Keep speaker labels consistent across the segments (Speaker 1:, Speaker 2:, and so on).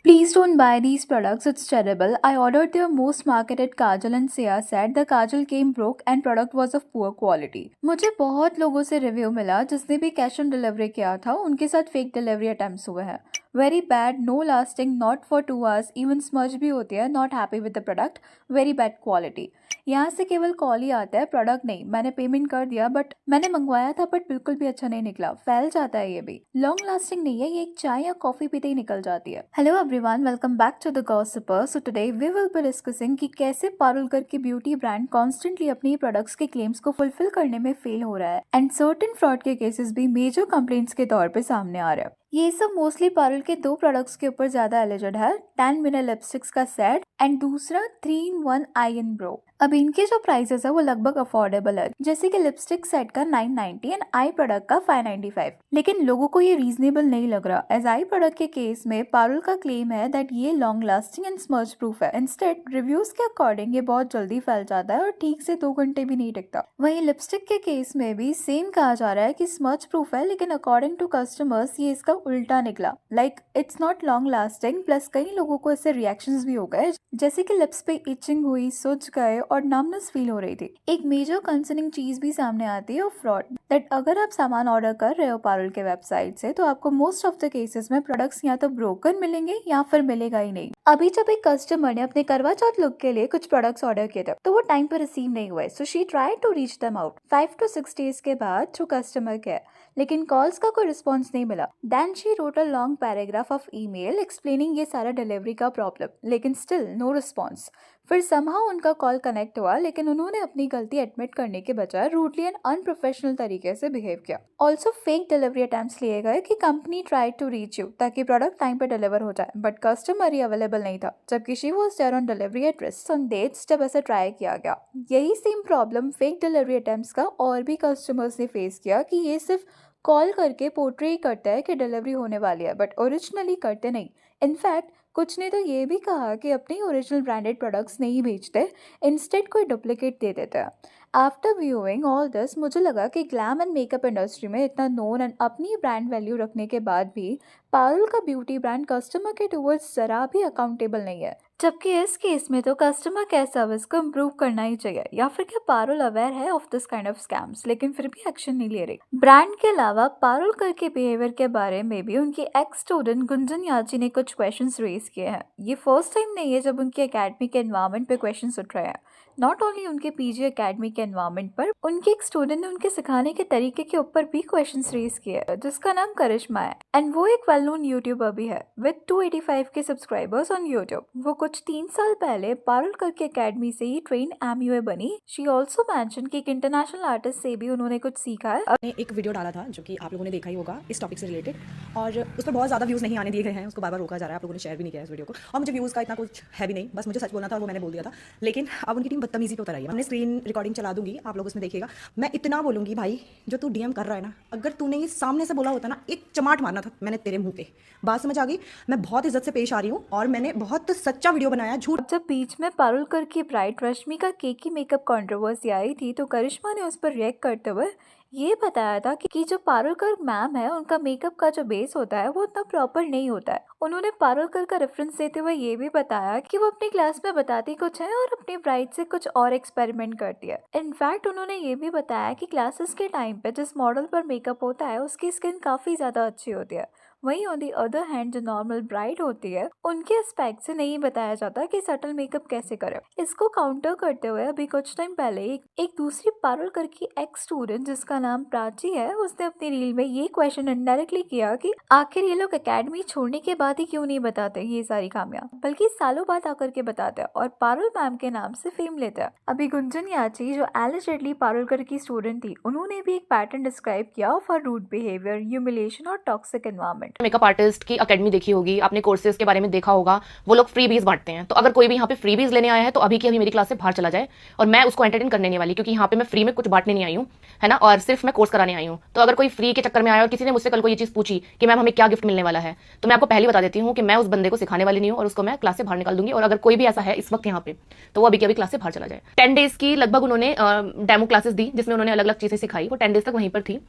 Speaker 1: Please don't buy these products, it's terrible. I ordered their most marketed kajal and Sia said the kajal came broke and product was of poor quality. मुझे बहुत लोगों से review मिला जिसने भी cash on delivery किया था उनके साथ फेक डिलीवरी अटेम्प्ट्स हुए हैं. Very bad, no lasting, not for 2 hours, even smudge भी होती है, not happy with the product, very bad quality. यहाँ से केवल कॉल ही आता है, प्रोडक्ट नहीं. मैंने पेमेंट कर दिया बट मैंने मंगवाया था बट बिल्कुल भी अच्छा नहीं निकला, फैल जाता है ये भी. लॉन्ग लास्टिंग नहीं है, ये एक चाय या कॉफी पीते ही निकल जाती है. Hello everyone, welcome back to the Gossiper. So today we will be discussing कि कैसे पारुलकर की ब्यूटी ब्रांड कॉन्स्टेंटली अपनी प्रोडक्ट्स के क्लेम्स को फुलफिल करने में फेल हो रहा है एंड सर्टेन फ्रॉड के केसेस भी मेजर कंप्लेंट्स के तौर पे सामने आ रहे हैं. ये सब मोस्टली पारुल के 2 प्रोडक्ट्स के ऊपर ज्यादा एलिजिड है, 10 मिनट लिपस्टिक्स का सेट एंड दूसरा 3-in-1 आई एन ब्रो. अब इनके जो प्राइसेस है वो लगभग अफोर्डेबल है, जैसे कि लिपस्टिक सेट का 990 एंड आई प्रोडक्ट का 595. लेकिन लोगों को ये रीजनेबल नहीं लग रहा, एज आई प्रोडक्ट के केस में पारुल का क्लेम है दैट ये long lasting and smudge proof है. इंस्टेड रिव्यूज के अकॉर्डिंग ये बहुत जल्दी फैल जाता है और ठीक से 2 घंटे भी नहीं टिकता. वहीं लिपस्टिक के केस में भी सेम कहा जा रहा है कि स्मज प्रूफ है, लेकिन अकॉर्डिंग टू कस्टमर्स ये इसका उल्टा निकला. Like it's not long lasting, plus कई लोगों को इससे रिएक्शंस भी हो गए, जैसे कि लिप्स पे इचिंग हुई, सूज गए और नमनेस फील हो रही थी. एक मेजर कंसर्निंग चीज भी सामने आती है फ्रॉड, दैट अगर आप सामान ऑर्डर कर रहे हो पारुल के वेबसाइट से तो आपको मोस्ट ऑफ द केसेस में प्रोडक्ट्स या तो ब्रोकन मिलेंगे या फिर मिलेगा ही नहीं. अभी जब एक कस्टमर ने अपने करवा चौथ लुक के लिए कुछ प्रोडक्ट्स ऑर्डर किए थे तो वो टाइम पर रिसीव नहीं हुए, so she try to reach them out 5 to 6 days के बाद थ्रू कस्टमर केयर, लेकिन कॉल्स का कोई रिस्पॉन्स नहीं मिला. Then she wrote a long paragraph of email explaining ये सारा डिलीवरी का प्रॉब्लम, लेकिन स्टिल नो रिस्पॉन्स. फिर समहाउ उनका कॉल कनेक्ट हुआ, लेकिन उन्होंने अपनी गलती एडमिट करने के बजाय रूडली एंड अनप्रोफेशनल तरीके से बिहेव किया. ऑल्सो फेक डिलीवरी अटेम्प्ट्स लिए गए कि company try to reach you ताकि प्रोडक्ट टाइम पे डिलीवर हो जाए, बट कस्टमर ही अवेलेबल नहीं था, जबकि she was there on delivery address on dates जब ऐसे ट्राई किया गया. यही same problem fake delivery attempts का और भी कस्टमर्स ने फेस किया कि ये सिर्फ कॉल करके पोर्ट्रे ही करता है कि डिलीवरी होने वाली है, बट ओरिजिनली करते नहीं. इनफैक्ट कुछ ने तो ये भी कहा कि अपने ओरिजिनल ब्रांडेड प्रोडक्ट्स नहीं बेचते, इंस्टेड कोई डुप्लीकेट दे देते हैं. आफ्टर व्यूइंग ऑल दिस मुझे लगा कि ग्लैम एंड मेकअप इंडस्ट्री में इतना नोन एंड अपनी ब्रांड वैल्यू रखने के बाद भी पारुल का ब्यूटी ब्रांड कस्टमर के टूवर्ड्स जरा भी अकाउंटेबल नहीं है. जबकि इस केस में तो कस्टमर केयर सर्विस को इम्प्रूव करना ही चाहिए, या फिर क्या पारुल अवेयर है of this kind of scams लेकिन फिर भी एक्शन नहीं ले रही. ब्रांड के अलावा पारुल कर के बिहेवियर के बारे में भी उनकी एक्स स्टूडेंट गुंजन याची ने कुछ क्वेश्चंस रेज किए हैं. ये फर्स्ट टाइम नहीं है जब उनकी एकेडमी के एनवायरनमेंट पे क्वेश्चंस उठ रहे हैं. नॉट ओनली उनके पीजी एकेडमी के एनवायरनमेंट पर, उनके एक स्टूडेंट ने उनके सिखाने के तरीके के ऊपर भी क्वेश्चंस रेज किए हैं, जिसका नाम करिश्मा है एंड वो एक वेल नोन यूट्यूबर भी है विद 285 के सब्सक्राइबर्स ऑन यूट्यूब. वो कुछ 3 साल पहले पारुल कर के एकेडमी से ही ट्रेन एमयूए बनी. शी ऑल्सो मेंशन कि एक इंटरनेशनल आर्टिस्ट से भी उन्होंने कुछ सीखा है.
Speaker 2: ने एक वीडियो डाला था जो कि आप लोगों ने देखा ही होगा इस टॉपिक से रिलेटेड, और उस पर बहुत ज़्यादा व्यूज़ नहीं आने दिए गए हैं, उसको बार बार रोका जा रहा है. आप लोगों ने शेयर भी नहीं किया इस वीडियो को, और मुझे व्यूज़ का इतना कुछ है भी नहीं, बस मुझे सच बोलना था और वो मैंने बोल दिया था. लेकिन अब उनकी टीम बदतमीजी पे उतर आई है. हमने स्क्रीन रिकॉर्डिंग चला दूंगी, आप लोग उसमें देखिएगा. मैं इतना बोलूंगी भाई, जो तू डीएम कर रहा है ना, अगर तूने ये सामने से बोला होता ना, एक चमाट मारना था मैंने तेरे मुंह पे. बात समझ आ गई? मैं बहुत इज्जत से पेश आ रही हूँ और मैंने बहुत सच्चा वीडियो बनाया. झूठ
Speaker 1: जब बीच में पारुल कर की ब्राइड रश्मि का केकी मेकअप कंट्रोवर्सी आई थी तो करिश्मा ने उस पर रिएक्ट करते हुए ये बताया था कि जो पारुल कर मैम है उनका मेकअप का जो बेस होता है वो उतना प्रॉपर नहीं होता है. उन्होंने पारुल कर का रेफरेंस देते हुए ये भी बताया कि वो अपनी क्लास में बताती कुछ है और अपनी ब्राइड से कुछ और एक्सपेरिमेंट करती है. इनफैक्ट उन्होंने ये भी बताया कि क्लासेस के टाइम पे जिस मॉडल पर मेकअप होता है उसकी स्किन काफ़ी ज़्यादा अच्छी होती है. वहीं ऑन दी अदर हैंड जो नॉर्मल ब्राइड होती है उनके एस्पेक्ट से नहीं बताया जाता कि सटल मेकअप कैसे करें. इसको काउंटर करते हुए अभी कुछ टाइम पहले एक दूसरी पारुल कर की एक्स स्टूडेंट जिसका नाम प्राची है, उसने अपनी रील में ये क्वेश्चन इनडायरेक्टली किया कि आखिर ये लोग एकेडमी छोड़ने के बाद ही क्यों नहीं बताते ये सारी खामियां, बल्कि सालों बाद आकर के बताते हैं और पारुल मैम के नाम से फेम लेते हैं. अभी गुंजन याची जो एलिजेडली पारुल कर की स्टूडेंट थी, उन्होंने भी एक पैटर्न डिस्क्राइब किया फॉर रूड बिहेवियर, ह्यूमिलिएशन और टॉक्सिक एनवायरनमेंट.
Speaker 3: मेकअप आर्टिस्ट की अकेडमी देखी होगी आपने, कोर्सेज के बारे में देखा होगा, वो लोग फ्रीबीज बांटते हैं. तो अगर कोई भी यहाँ पे फ्रीबीज लेने आया है तो अभी की अभी मेरी क्लास से बाहर चला जाए, और मैं उसको एंटरटेन करने नहीं वाली, क्योंकि यहाँ पे मैं फ्री में कुछ बांटने नहीं आई हूँ, है ना, और सिर्फ मैं कोर्स कराने आई हूँ. तो अगर कोई फ्री के चक्कर में आया और किसी ने मुझसे कल को ये चीज पूछी कि मैम हमें क्या गिफ्ट मिलने वाला है, तो मैं आपको पहले बता देती हूँ कि मैं उस बंदे को सिखाने वाली नहीं हूँ और उसको मैं क्लास से बाहर निकाल दूंगी. और अगर कोई भी ऐसा है इस वक्त यहाँ पे तो वो अभी की अभी क्लास से बाहर चला जाए. 10 days की लगभग उन्होंने डेमो क्लासेस दी जिसमें उन्होंने अलग अलग चीजें सिखाई. वो 10 days तक वहीं पर थी.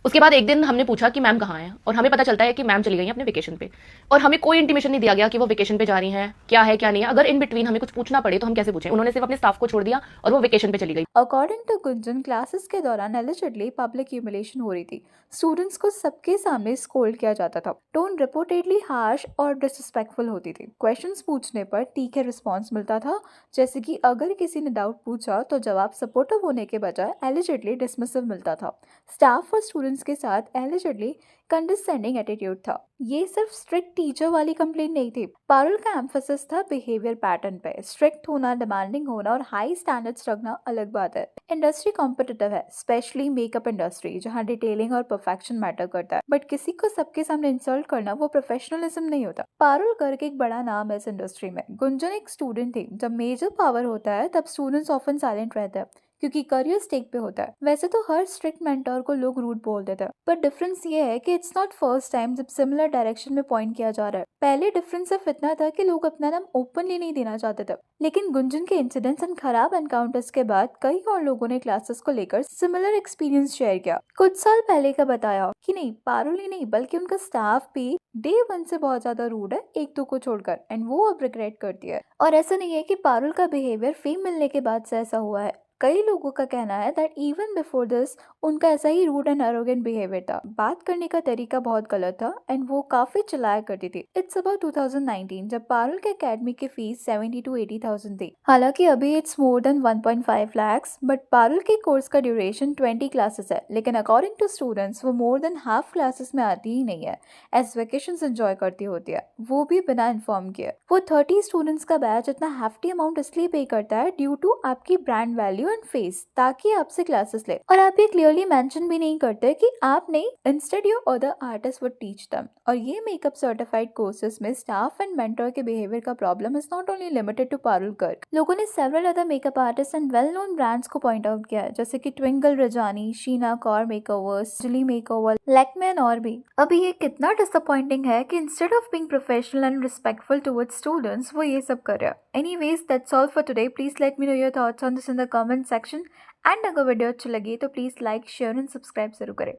Speaker 3: उसके बाद एक दिन हमने पूछा कि मैम कहाँ हैं, और हमें पता चलता है कि मैम चली गई हैं अपने वेकेशन पे, और हमें कोई इंटीमेशन नहीं दिया गया कि वो वेकेशन पे जा रही हैं, क्या है क्या नहीं है। अगर इन बिटवीन हमें कुछ पूछना पड़े तो हम कैसे पूछें? उन्होंने सिर्फ अपने स्टाफ को छोड़ दिया और वो वेकेशन पे चली गई।
Speaker 1: अकॉर्डिंग टू गुंजन, क्लासेस के दौरान एलिजिडली पब्लिक ह्यूमिलेशन हो रही थी। स्टूडेंट्स को सबके सामने स्कोल्ड किया जाता था। टोन रिपोर्टेडली हार्श और डिसरिस्पेक्टफुल होती थी। क्वेश्चंस पूछने पर तीखे रिस्पॉन्स मिलता था, जैसे कि अगर किसी ने डाउट पूछा तो जवाब सपोर्टिव होने के बजाय एलिजिडली डिसमिसिव मिलता था। स्टाफ और स्टूडेंट्स के साथ एलिजिडली कंडिससेंडिंग एटीट्यूड था। ये सिर्फ स्ट्रिक्ट टीचर वाली कंप्लेंट नहीं थी। पारुल का एम्फोसिस था बिहेवियर पैटर्न पे। स्ट्रिक्ट होना, डिमांडिंग होना और हाई स्टैंडर्ड्स रखना अलग बात है। इंडस्ट्री कॉम्पिटिटिव है, स्पेशली मेकअप इंडस्ट्री, जहाँ डिटेलिंग और परफेक्शन मैटर करता है। बट किसी को सबके सामने इंसल्ट करना वो प्रोफेशनलिज्म नहीं होता। पारुल गर्ग एक बड़ा नाम है इस इंडस्ट्री में। गुंजन एक स्टूडेंट थी। जब मेजर पावर होता है तब स्टूडेंट्स ऑफन साइलेंट रहते हैं, क्योंकि करियर स्टेक पे होता है। वैसे तो हर स्ट्रिक्ट मेंटर को लोग रूट बोल देते हैं, पर डिफरेंस ये है कि इट्स नॉट फर्स्ट टाइम जब सिमिलर डायरेक्शन में पॉइंट किया जा रहा है। पहले डिफरेंस सिर्फ इतना था कि लोग अपना नाम ओपनली नहीं देना चाहते थे, लेकिन गुंजन के इंसिडेंट्स एंड खराब एनकाउंटर्स के बाद कई और लोगों ने क्लासेस को लेकर सिमिलर एक्सपीरियंस शेयर किया। कुछ साल पहले का बताया कि नहीं, पारुल ही नहीं बल्कि उनका स्टाफ भी डे वन से बहुत ज्यादा रूड है, एक दो को छोड़कर, एंड वो अब रिग्रेट करती है। और ऐसा नहीं है कि पारुल का बिहेवियर फेम मिलने के बाद से ऐसा हुआ है। कई लोगों का कहना है दैट इवन बिफोर दिस उनका ऐसा ही रूड एंड एरोगेंट बिहेवियर था। बात करने का तरीका बहुत गलत था एंड वो काफी चिल्लाया करती थी। इट्स अबाउट 2019 जब पारुल के एकेडमी की फीस 70 to 80,000 थी। हालांकि अभी it's more than 1.5 lakhs, but Parul के कोर्स का ड्यूरेशन 20 क्लासेस है। लेकिन अकॉर्डिंग टू स्टूडेंट्स वो मोर देन हाफ क्लासेस में आती ही नहीं है, एज वेकेशंस एंजॉय करती होती है, वो भी बिना इन्फॉर्म किए। वो 30 स्टूडेंट्स का बैच इतना हैफ्टी अमाउंट इसलिए पे करता है ड्यू टू आपकी ब्रांड वैल्यू एंड फेस, ताकि आपसे क्लासेस ले। और आप ये क्लियरली मेंशन भी नहीं करते कि आप नहीं, instead your other artist would teach them. और ये मेकअप सर्टिफाइड कोर्सेज में स्टाफ एंड मेंटर के बिहेवियर का problem is not only limited to Parul Garg. लोगों ने several other makeup artist and well known brands को पॉइंट आउट किया है, जैसे कि ट्विंकल रजानी, शीना कौर मेकओवर्स, जिली मेकओवर, लैक्मे और भी। अभी ये कितना डिसअपॉइंटिंग है कि instead of being professional and respectful towards students वो ये सब कर रहा है। Anyways, that's all for today. Please let me know your thoughts on this in the comment section. And अगर वीडियो अच्छी लगी तो please like, share and subscribe जरूर करें।